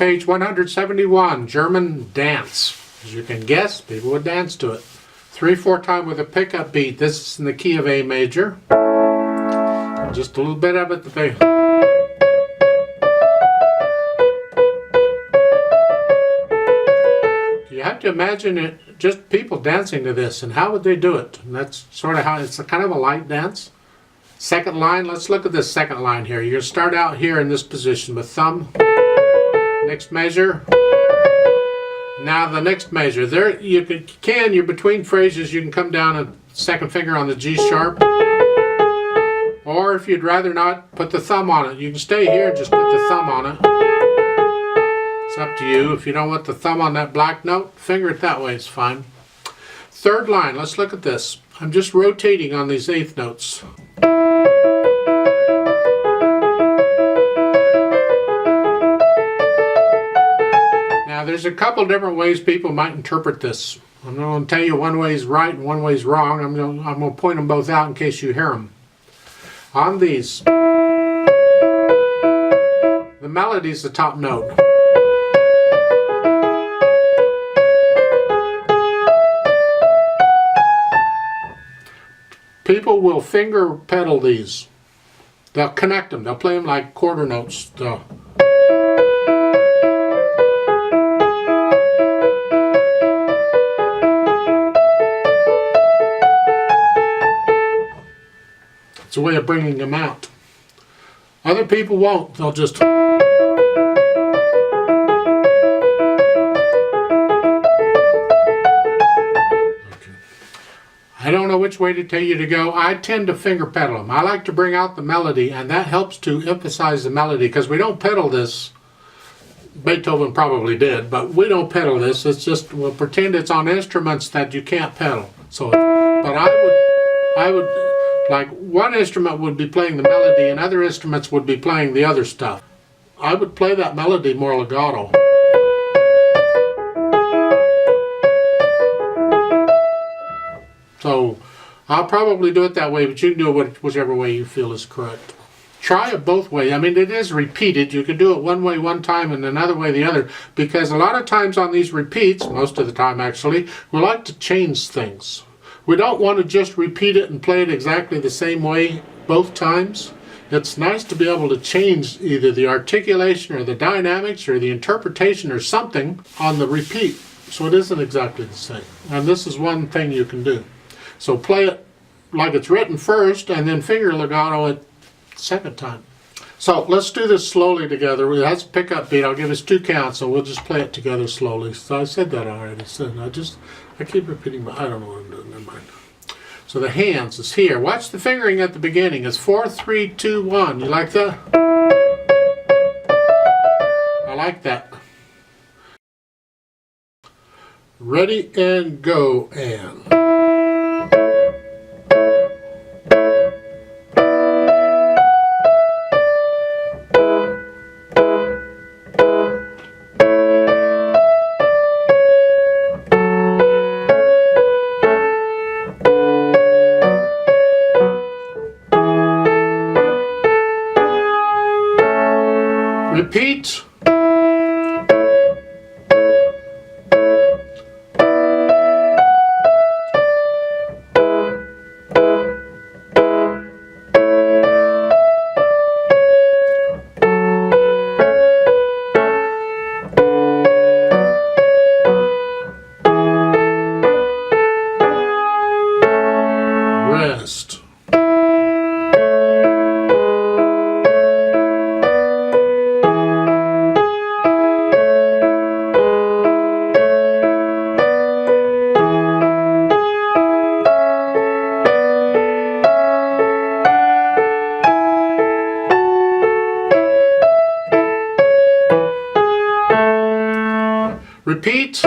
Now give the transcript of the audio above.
page 171, German dance. As you can guess, people would dance to it. 3/4 time with a pickup beat. This is in the key of A major. Just a little bit of it. You have to imagine it, just people dancing to this, and how would they do it? And that's sort of how it's a kind of a light dance. Second line, let's look at this second line here. You're going to start out here in this position with thumb, next measure. Now the next measure, there you're between phrases, you can come down a second finger on the G sharp. Or if you'd rather not, put the thumb on it. You can stay here and just put the thumb on it. It's up to you. If you don't want the thumb on that black note, finger it that way, it's fine. Third line, let's look at this. I'm just rotating on these eighth notes. Now there's a couple different ways people might interpret this. I'm going to tell you one way is right and one way is wrong. I'm going to point them both out in case you hear them. On these, the melody is the top note. People will finger pedal these. They'll connect them. They'll play them like quarter notes. It's a way of bringing them out. Other people won't. They'll just... I don't know which way to tell you to go. I tend to finger pedal them. I like to bring out the melody, and that helps to emphasize the melody, because we don't pedal this. Beethoven probably did, but we don't pedal this. It's just, we'll pretend it's on instruments that you can't pedal. So, but I would, like one instrument would be playing the melody and other instruments would be playing the other stuff. I would play that melody more legato. So I'll probably do it that way, but you can do it whichever way you feel is correct. Try it both ways. I mean, it is repeated. You can do it one way one time and another way the other, because a lot of times on these repeats, most of the time actually, we like to change things. We don't want to just repeat it and play it exactly the same way both times. It's nice to be able to change either the articulation or the dynamics or the interpretation or something on the repeat, so it isn't exactly the same. And this is one thing you can do. So play it like it's written first and then finger legato it second time. So let's do this slowly together. That's a pickup beat. I'll give us 2 counts and we'll just play it together slowly. So I said that already. So I keep repeating, but I don't know what I'm doing. Never mind. So the hands is here. Watch the fingering at the beginning. It's 4, 3, 2, 1. You like that? I like that. Ready and go and... Repeat. Rest. Repeat.